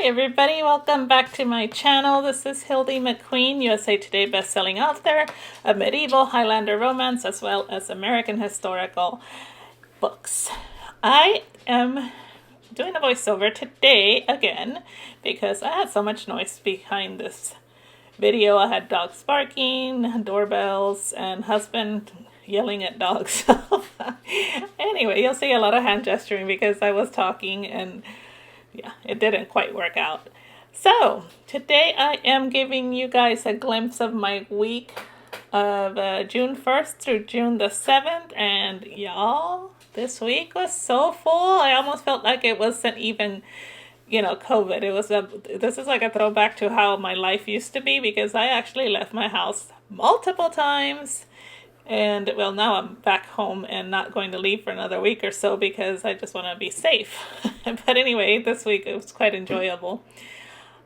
everybody, welcome back to my channel. This is Hildie McQueen, USA Today bestselling author of medieval Highlander romance as well as American historical books. I am doing a voiceover today again because I had so much noise behind this video. I had dogs barking, doorbells, and husband yelling at dogs. Anyway, you'll see a lot of hand gesturing because I was talking and yeah, it didn't quite work out. So today I am giving you guys a glimpse of my week of June 1st through June the 7th, and y'all, this week was so full. I almost felt like it wasn't even, COVID. This is like a throwback to how my life used to be, because I actually left my house multiple times. And well, now I'm back home and not going to leave for another week or so because I just want to be safe. But anyway, this week it was quite enjoyable.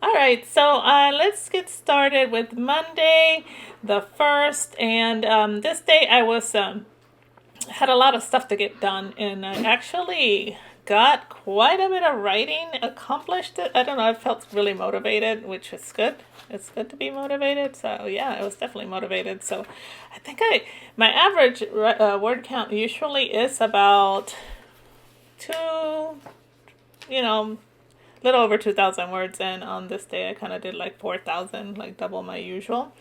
All right, so let's get started with Monday the 1st. And this day I was had a lot of stuff to get done, and I actually got quite a bit of writing accomplished. I don't know, I felt really motivated, which is good. It's good to be motivated. So yeah, I was definitely motivated. So I think my average word count usually is about little over 2,000 words. And on this day, I kind of did like 4,000, like double my usual.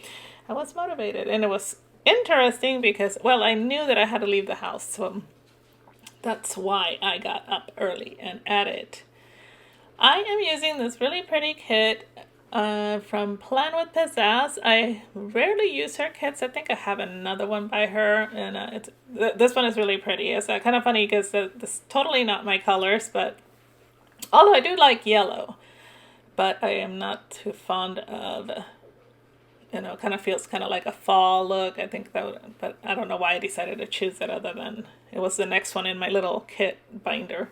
I was motivated, and it was interesting because, well, I knew that I had to leave the house. So that's why I got up early and added. I am using this really pretty kit from Plan with Pizzazz. I rarely use her kits. I think I have another one by her, and this one is really pretty. It's kind of funny because this is totally not my colors, but although I do like yellow, but I am not too fond of, kind of feels kind of like a fall look. I think that, but I don't know why I decided to choose it other than it was the next one in my little kit binder.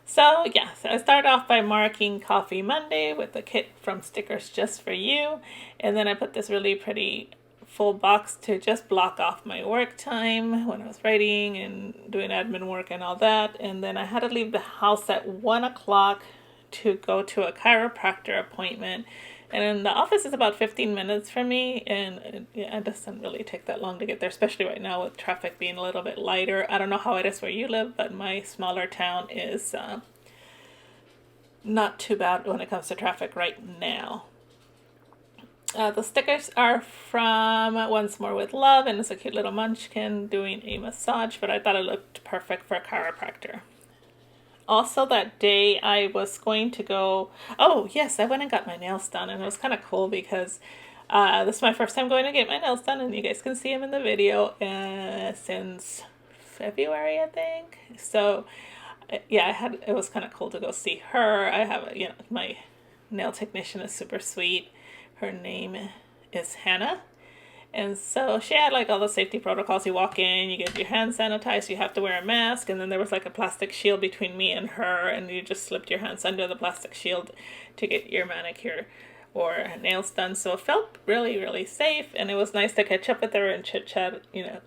So yeah, so I started off by marking Coffee Monday with the kit from Stickers Just For You. And then I put this really pretty full box to just block off my work time when I was writing and doing admin work and all that. And then I had to leave the house at 1 o'clock to go to a chiropractor appointment. And the office is about 15 minutes from me, and it doesn't really take that long to get there, especially right now with traffic being a little bit lighter. I don't know how it is where you live, but my smaller town is not too bad when it comes to traffic right now. The stickers are from Once More With Love, and it's a cute little munchkin doing a massage, but I thought it looked perfect for a chiropractor. Also that day I was going to go, oh yes, I went and got my nails done, and it was kind of cool because this is my first time going to get my nails done, and you guys can see them in the video since February, I think. So yeah, it was kind of cool to go see her. I have, my nail technician is super sweet. Her name is Hannah. And so she had like all the safety protocols. You walk in, you get your hands sanitized, you have to wear a mask, and then there was like a plastic shield between me and her, and you just slipped your hands under the plastic shield to get your manicure or nails done. So it felt really, really safe, and it was nice to catch up with her and chit-chat,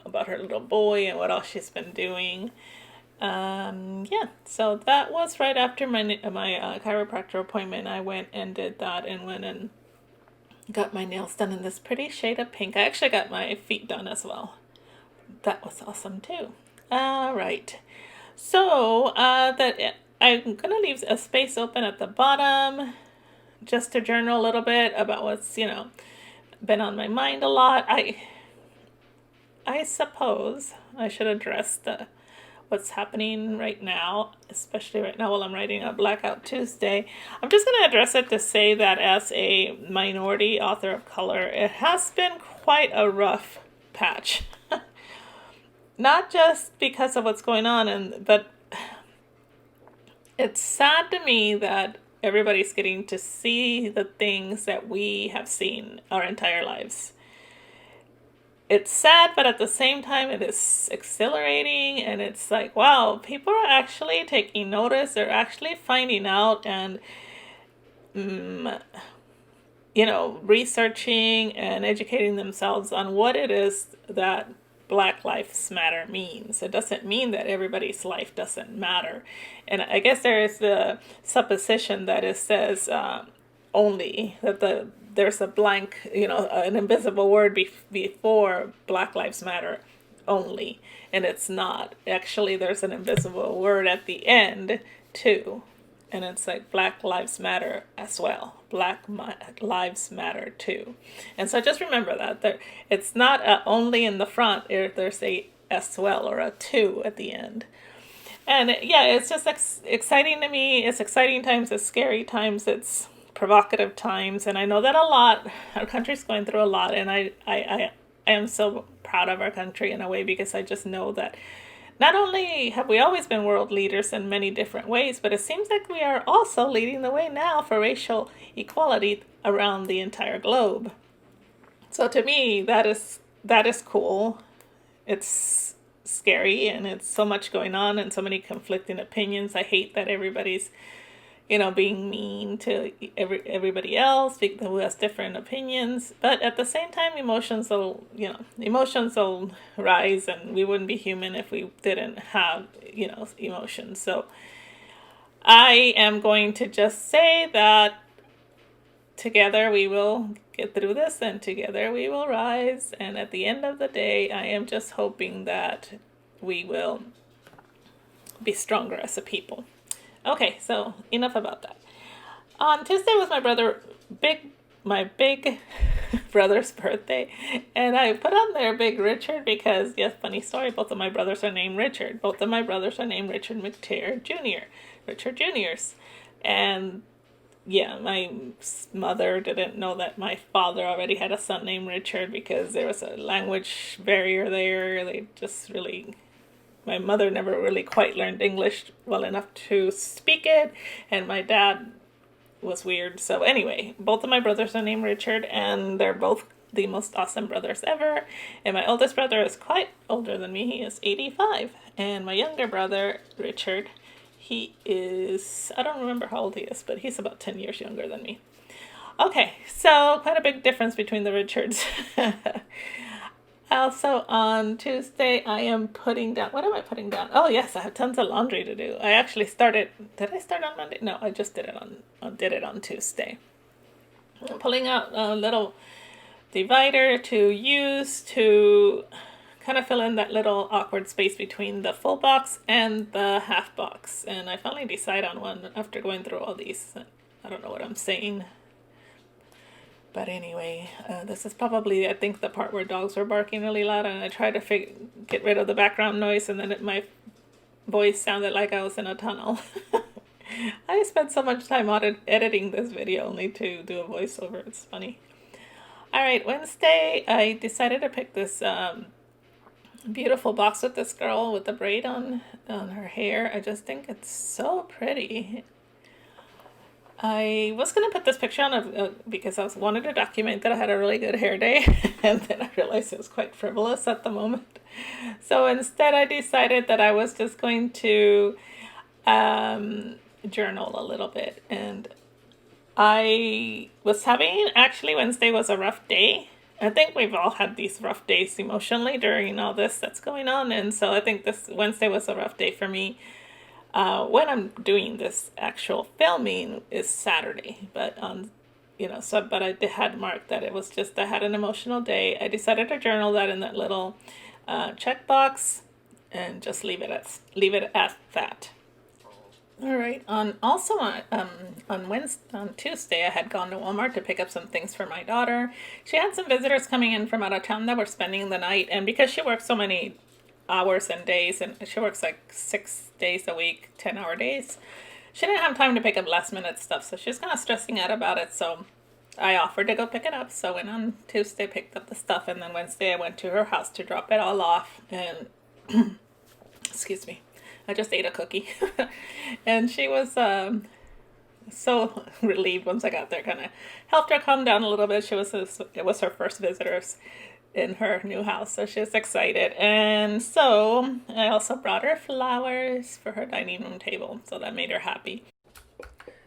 about her little boy and what else she's been doing. Yeah, so that was right after my chiropractor appointment. I went and did that and went and got my nails done in this pretty shade of pink. I actually got my feet done as well. That was awesome too. All right. So I'm going to leave a space open at the bottom just to journal a little bit about what's, been on my mind a lot. I suppose I should address what's happening right now, especially right now while I'm writing a Blackout Tuesday. I'm just going to address it to say that as a minority author of color, it has been quite a rough patch. Not just because of what's going on, but it's sad to me that everybody's getting to see the things that we have seen our entire lives. It's sad, but at the same time, it is exhilarating, and it's like, wow, people are actually taking notice. They're actually finding out and, researching and educating themselves on what it is that Black Lives Matter means. It doesn't mean that everybody's life doesn't matter. And I guess there is the supposition that it says only, that there's a blank, an invisible word before Black Lives Matter only. And it's not. Actually, there's an invisible word at the end too. And it's like Black Lives Matter as well. Lives Matter too. And so just remember that. It's not only in the front. There's a as well, or a to at the end. And yeah, it's just exciting to me. It's exciting times. It's scary times. It's provocative times. And I know that our country's going through a lot. And I am so proud of our country in a way, because I just know that not only have we always been world leaders in many different ways, but it seems like we are also leading the way now for racial equality around the entire globe. So to me, that is cool. It's scary, and it's so much going on and so many conflicting opinions. I hate that everybody's being mean to everybody else who has different opinions. But at the same time, emotions will rise, and we wouldn't be human if we didn't have, emotions. So I am going to just say that together we will get through this, and together we will rise. And at the end of the day, I am just hoping that we will be stronger as a people. Okay, so enough about that. On Tuesday was my big brother's birthday, and I put on there Big Richard because, yes, funny story, both of my brothers are named Richard. Both of my brothers are named Richard McTeer Jr., Richard Juniors. And yeah, my mother didn't know that my father already had a son named Richard, because there was a language barrier there. My mother never really quite learned English well enough to speak it, and my dad was weird. So anyway, both of my brothers are named Richard, and they're both the most awesome brothers ever. And my oldest brother is quite older than me. He is 85. And my younger brother, Richard, he is, I don't remember how old he is, but he's about 10 years younger than me. Okay, so quite a big difference between the Richards. Also, on Tuesday, I am putting down... What am I putting down? Oh, yes, I have tons of laundry to do. I actually started... Did I start on Monday? No, I just did it on Tuesday. I'm pulling out a little divider to use to kind of fill in that little awkward space between the full box and the half box. And I finally decided on one after going through all these. I don't know what I'm saying. But anyway, this is probably, I think, the part where dogs were barking really loud, and I tried to get rid of the background noise, and then my voice sounded like I was in a tunnel. I spent so much time editing this video only to do a voiceover. It's funny. All right, Wednesday, I decided to pick this beautiful box with this girl with the braid on her hair. I just think it's so pretty. I was going to put this picture on because I wanted to document that I had a really good hair day, and then I realized it was quite frivolous at the moment. So instead I decided that I was just going to journal a little bit. And I was actually Wednesday was a rough day. I think we've all had these rough days emotionally during all this that's going on, and so I think this Wednesday was a rough day for me. When I'm doing this actual filming is Saturday, but but I had marked that it was just, I had an emotional day. I decided to journal that in that little checkbox and just leave it at that. All right. On Tuesday, I had gone to Walmart to pick up some things for my daughter. She had some visitors coming in from out of town that were spending the night, and because she works so many hours and days, and she works like 6 days a week, 10-hour days, she didn't have time to pick up last minute stuff, so she's kind of stressing out about it. So I offered to go pick it up. So I went on Tuesday, picked up the stuff, and then Wednesday I went to her house to drop it all off. And excuse me, I just ate a cookie. And she was so relieved once I got there. Kind of helped her calm down a little bit. It was her first visitors in her new house, so she was excited. And so I also brought her flowers for her dining room table, so that made her happy.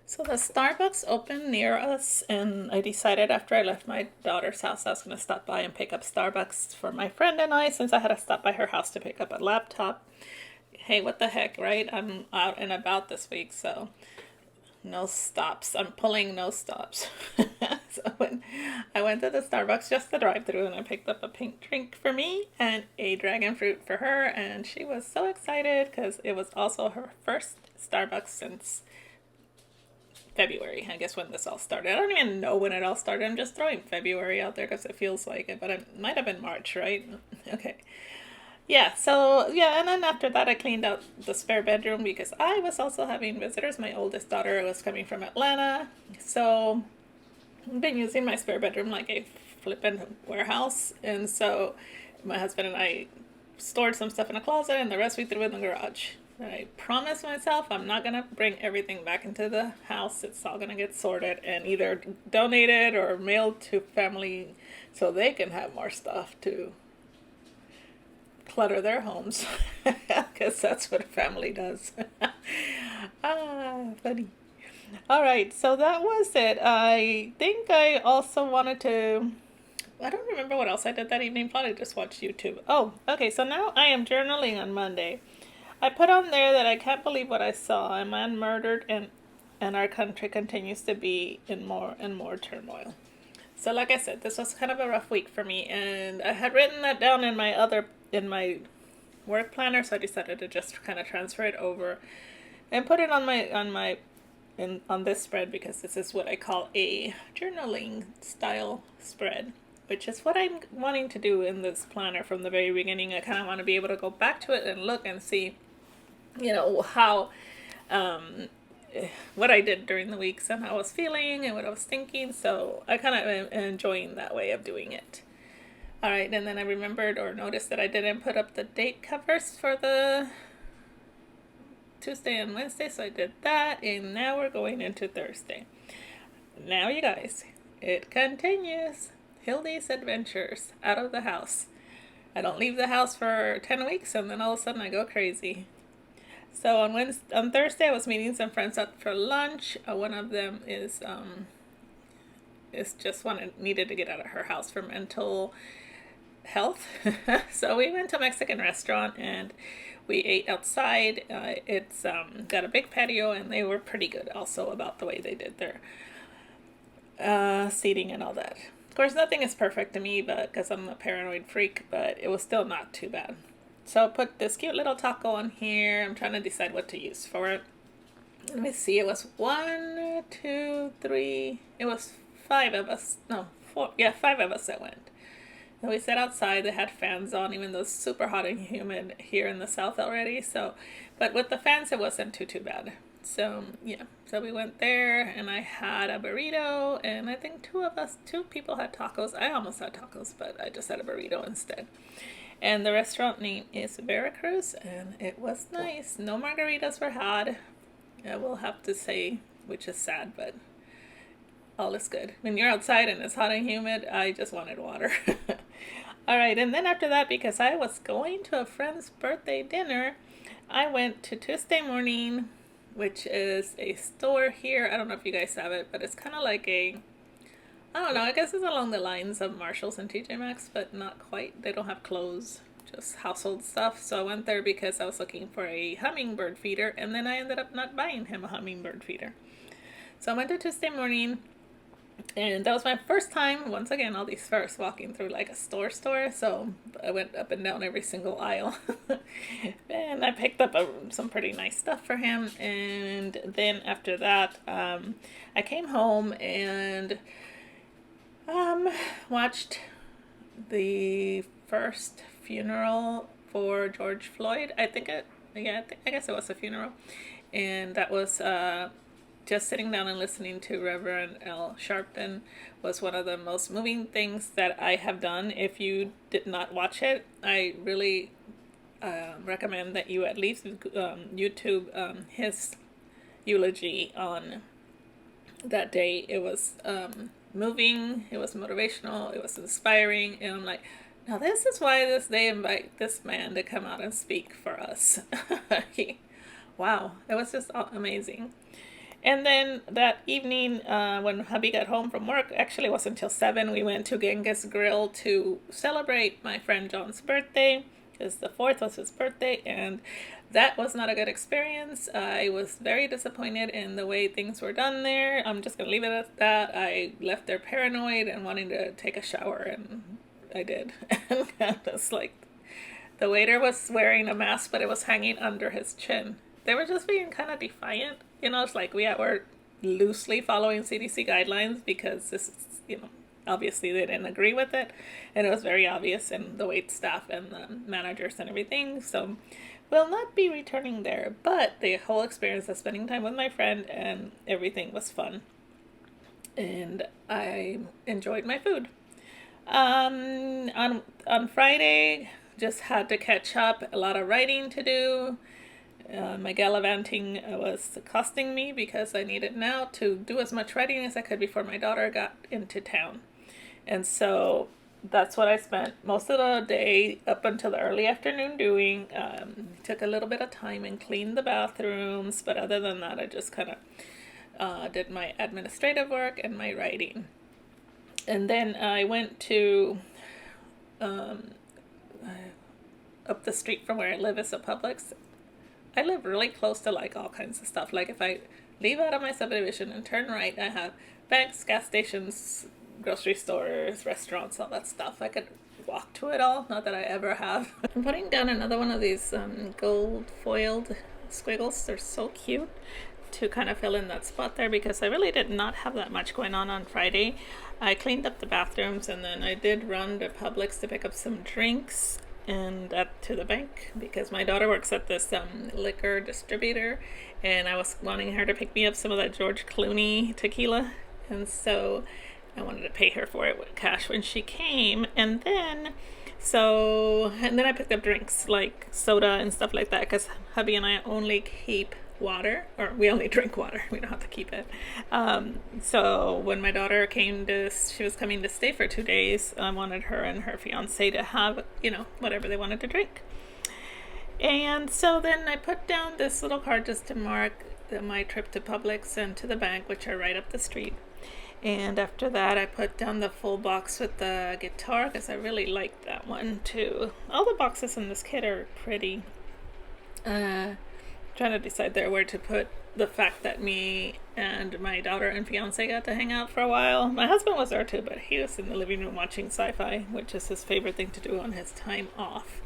So the Starbucks opened near us, and I decided after I left my daughter's house I was going to stop by and pick up Starbucks for my friend and I, since I had to stop by her house to pick up a laptop. Hey, what the heck, right? I'm out and about this week, so no stops. I'm pulling no stops. So when I went to the Starbucks, just the drive-through, and I picked up a pink drink for me and a dragon fruit for her, and she was so excited because it was also her first Starbucks since February, I guess, when this all started. I don't even know when it all started. I'm just throwing February out there because it feels like it, but it might have been March, right? Okay. Yeah, so, yeah, and then after that I cleaned out the spare bedroom because I was also having visitors. My oldest daughter was coming from Atlanta, so I've been using my spare bedroom like a flippin' warehouse, and so my husband and I stored some stuff in a closet, and the rest we threw in the garage. I promised myself I'm not gonna bring everything back into the house. It's all gonna get sorted and either donated or mailed to family so they can have more stuff to clutter their homes. Because that's what a family does. Funny. All right, so that was it. I think I also wanted to. I don't remember what else I did that evening. Probably just watched YouTube. Oh, okay, so now I am journaling on Monday. I put on there that I can't believe what I saw. A man murdered, and our country continues to be in more and more turmoil. So like I said, this was kind of a rough week for me, and I had written that down in my work planner, so I decided to just kind of transfer it over and put it on this spread, because this is what I call a journaling style spread, which is what I'm wanting to do in this planner from the very beginning. I kind of want to be able to go back to it and look and see, how what I did during the weeks and how I was feeling and what I was thinking. So I kind of am enjoying that way of doing it. All right, and then I remembered or noticed that I didn't put up the date covers for the Tuesday and Wednesday, so I did that, and now we're going into Thursday. Now, you guys, it continues. Hildie's adventures out of the house. I don't leave the house for 10 weeks, and then all of a sudden I go crazy. So on Thursday, I was meeting some friends out for lunch. One of them is just needed to get out of her house for mental health. So we went to a Mexican restaurant and we ate outside. It's got a big patio, and they were pretty good also about the way they did their seating and all that. Of course, nothing is perfect to me, but because I'm a paranoid freak, but it was still not too bad. So I put this cute little taco on here. I'm trying to decide what to use for it. Let me see. It was 1, 2, 3. It was 5 of us. No, 4. Yeah, 5 of us that went. And we sat outside. They had fans on, even though it's super hot and humid here in the south already. So, but with the fans, it wasn't too bad. So yeah, so we went there, and I had a burrito, and I think two people had tacos. I almost had tacos, but I just had a burrito instead. And the restaurant name is Veracruz, and it was nice. No margaritas were had, I will have to say, which is sad, but all is good. When you're outside and it's hot and humid, I just wanted water. All right, and then after that, because I was going to a friend's birthday dinner, I went to Tuesday Morning, which is a store here. I don't know if you guys have it, but it's kind of like I don't know, I guess it's along the lines of Marshalls and TJ Maxx, but not quite. They don't have clothes, just household stuff. So I went there because I was looking for a hummingbird feeder, and then I ended up not buying him a hummingbird feeder. So I went to Tuesday Morning, and that was my first time, once again, all these firsts, walking through like a store. So I went up and down every single aisle. And I picked up some pretty nice stuff for him. And then after that, I came home and watched the first funeral for George Floyd. I guess it was a funeral. And that was just sitting down and listening to Reverend L. Sharpton was one of the most moving things that I have done. If you did not watch it, I really recommend that you at least YouTube his eulogy on that day. It was moving, it was motivational, it was inspiring, and I'm like, now this is why they invite this man to come out and speak for us. Wow, it was just amazing. And then that evening, when hubby got home from work, actually it wasn't until 7, we went to Genghis Grill to celebrate my friend John's birthday, because the 4th was his birthday, and that was not a good experience. I was very disappointed in the way things were done there. I'm just going to leave it at that. I left there paranoid and wanting to take a shower, and I did. And it's like, the waiter was wearing a mask, but it was hanging under his chin. They were just being kind of defiant. It's like we're loosely following CDC guidelines because this is, obviously they didn't agree with it. And it was very obvious in the wait staff and the managers and everything. So we'll not be returning there. But the whole experience of spending time with my friend and everything was fun. And I enjoyed my food. On Friday, just had to catch up. A lot of writing to do. My gallivanting was costing me because I needed now to do as much writing as I could before my daughter got into town. And so that's what I spent most of the day up until the early afternoon doing. Took a little bit of time and cleaned the bathrooms, but other than that, I just kind of did my administrative work and my writing. And then I went to up the street from where I live is a Publix. I live really close to like all kinds of stuff. Like if I leave out of my subdivision and turn right, I have banks, gas stations, grocery stores, restaurants, all that stuff. I could walk to it all. Not that I ever have. I'm putting down another one of these gold foiled squiggles. They're so cute to kind of fill in that spot there because I really did not have that much going on Friday. I cleaned up the bathrooms and then I did run to Publix to pick up some drinks and up to the bank because my daughter works at this liquor distributor and I was wanting her to pick me up some of that George Clooney tequila, and so I wanted to pay her for it with cash when she came. And then I picked up drinks like soda and stuff like that because hubby and I only keep water, or we only drink water. We don't have to keep it. So when my daughter she was coming to stay for 2 days. I wanted her and her fiance to have, whatever they wanted to drink. And so then I put down this little card just to mark my trip to Publix and to the bank, which are right up the street. And after that, I put down the full box with the guitar because I really liked that one too. All the boxes in this kit are pretty. Trying to decide there where to put the fact that me and my daughter and fiance got to hang out for a while. My husband was there too, but he was in the living room watching sci-fi, which is his favorite thing to do on his time off.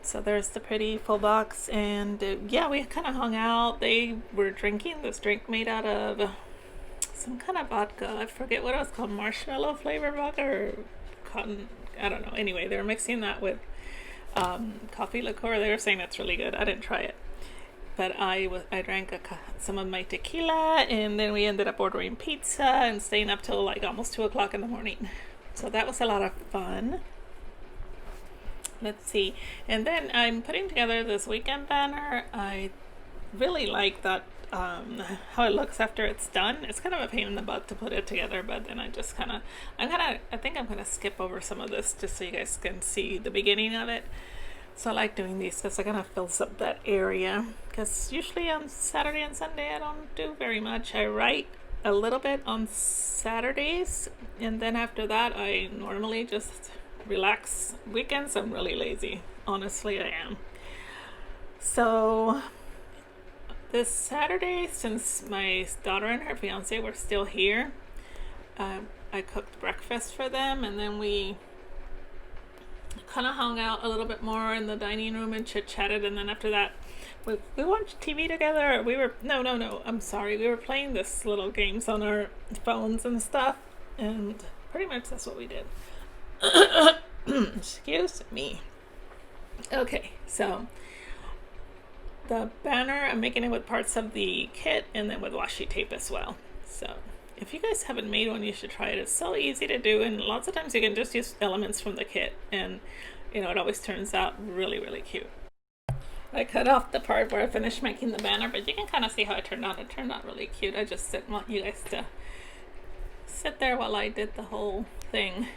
So there's the pretty full box, and we kind of hung out. They were drinking this drink made out of some kind of vodka. I forget what it was called, marshmallow flavor vodka or cotton. I don't know. Anyway, they were mixing that with coffee liqueur. They were saying that's really good. I didn't try it. But I drank some of my tequila, and then we ended up ordering pizza and staying up till like almost 2 o'clock in the morning. So that was a lot of fun. Let's see. And then I'm putting together this weekend banner. I really like that, how it looks after it's done. It's kind of a pain in the butt to put it together, but then I think I'm going to skip over some of this just so you guys can see the beginning of it. So I like doing these because it kind of fills up that area. Because usually on Saturday and Sunday I don't do very much. I write a little bit on Saturdays, and then after that I normally just relax. Weekends I'm really lazy. Honestly, I am. So this Saturday, since my daughter and her fiance were still here, I cooked breakfast for them, and then we kind of hung out a little bit more in the dining room and chit-chatted, and then after that we watched TV together. We were we were playing this little games on our phones and stuff, and pretty much that's what we did. Excuse me. Okay, so the banner, I'm making it with parts of the kit and then with washi tape as well. So if you guys haven't made one, you should try it. It's so easy to do, and lots of times you can just use elements from the kit, and it always turns out really, really cute. I cut off the part where I finished making the banner, but you can kind of see how it turned out. It turned out really cute. I just didn't want you guys to sit there while I did the whole thing.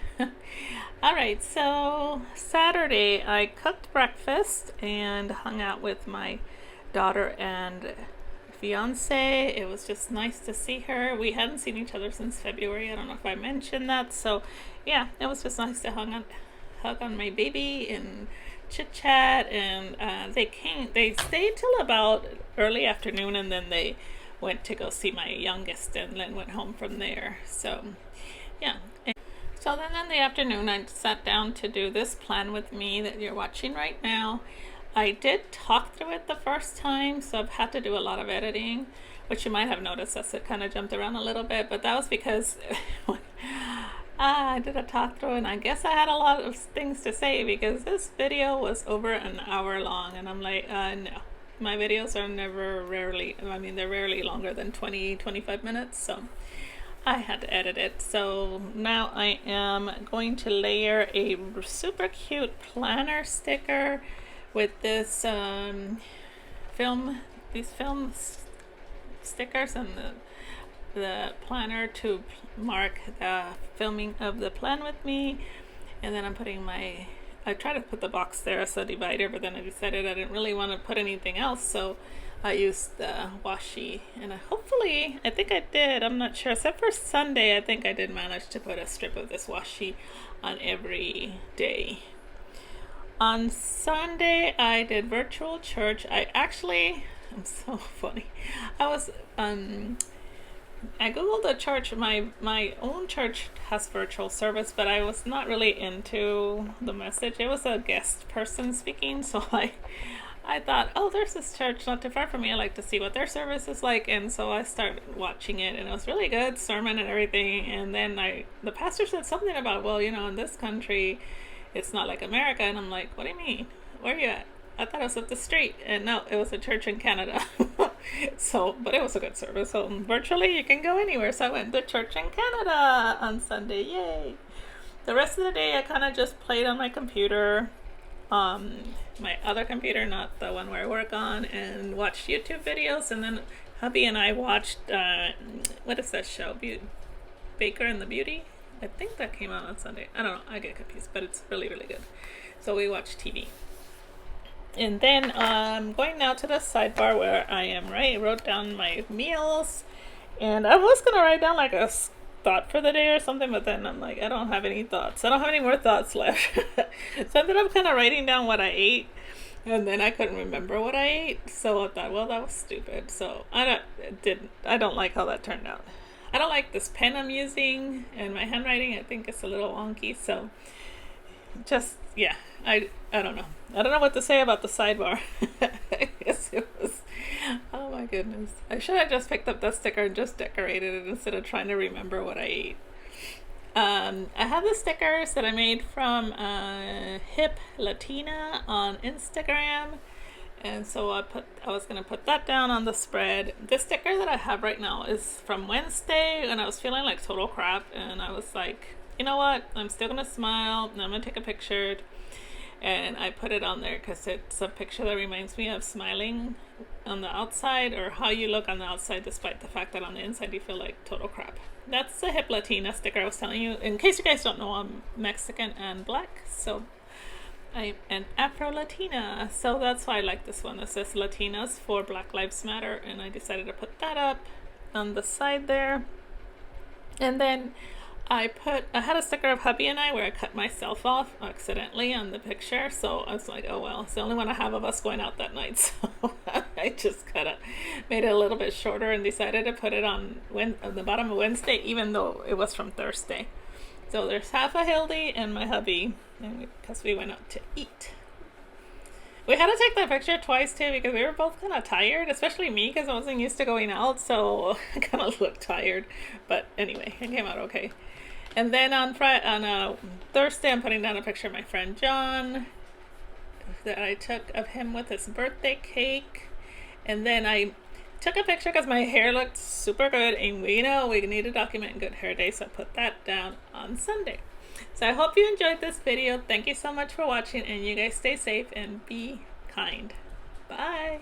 Alright, so Saturday I cooked breakfast and hung out with my daughter and fiance. It was just nice to see her. We hadn't seen each other since February. I don't know if I mentioned that. So yeah, it was just nice to hug on my baby and chit chat. And they stayed till about early afternoon, and then they went to go see my youngest and then went home from there. So yeah. So then in the afternoon, I sat down to do this plan with me that you're watching right now. I did talk through it the first time, so I've had to do a lot of editing, which you might have noticed as it kind of jumped around a little bit, but that was because I did a talk through, and I guess I had a lot of things to say because this video was over an hour long, and I'm like, no. My videos are they're rarely longer than 20-25 minutes, so I had to edit it. So now I am going to layer a super cute planner sticker with this film stickers and the planner to mark the filming of the plan with me. And then I'm putting I tried to put the box there as a divider, but then I decided I didn't really want to put anything else, so I used the washi, and I think I did, I'm not sure, except for Sunday, I think I did manage to put a strip of this washi on every day. On Sunday, I did virtual church. I'm so funny. I googled the church. My own church has virtual service, but I was not really into the message. It was a guest person speaking, so I thought, oh, there's this church not too far from me. I like to see what their service is like, and so I started watching it, and it was really good, sermon and everything. And then the pastor said something about, well, in this country, it's not like America, and I'm like, what do you mean? Where are you at? I thought it was up the street, and no, it was a church in Canada. But it was a good service. So virtually, you can go anywhere. So I went to church in Canada on Sunday. Yay! The rest of the day, I kind of just played on my computer, my other computer, not the one where I work on, and watched YouTube videos. And then hubby and I watched what is that show? Baker and the Beauty. I think that came out on Sunday. I don't know. I get confused, but it's really, really good. So we watched TV. And then I'm going now to the sidebar where I wrote down my meals, and I was going to write down like a thought for the day or something, but then I'm like, I don't have any thoughts. I don't have any more thoughts left. So I ended up kind of writing down what I ate, and then I couldn't remember what I ate. So I thought, well, that was stupid. So I don't like how that turned out. I don't like this pen I'm using, and my handwriting, I think it's a little wonky. So just, yeah, I don't know. I don't know what to say about the sidebar. I guess it was, oh my goodness. I should have just picked up that sticker and just decorated it instead of trying to remember what I ate. I have the stickers that I made from Hip Latina on Instagram. And so I was going to put that down on the spread. The sticker that I have right now is from Wednesday, and I was feeling like total crap. And I was like, you know what? I'm still going to smile, and I'm going to take a picture. And I put it on there because it's a picture that reminds me of smiling on the outside, or how you look on the outside despite the fact that on the inside you feel like total crap. That's the Hip Latina sticker I was telling you. In case you guys don't know, I'm Mexican and black, so I'm an Afro-Latina. So that's why I like this one. It says Latinas for Black Lives Matter, and I decided to put that up on the side there. And then I had a sticker of hubby and I where I cut myself off accidentally on the picture, so I was like, oh well, it's the only one I have of us going out that night, so I just made it a little bit shorter and decided to put it on the bottom of Wednesday, even though it was from Thursday. So there's half a Hildie and my hubby, because we went out to eat. We had to take that picture twice too because we were both kind of tired, especially me because I wasn't used to going out, so I kind of looked tired. But anyway, it came out okay. And then on Thursday, I'm putting down a picture of my friend John that I took of him with his birthday cake. And then I took a picture because my hair looked super good, and we need to document good hair day, so I put that down on Sunday. So I hope you enjoyed this video. Thank you so much for watching, and you guys stay safe and be kind. Bye.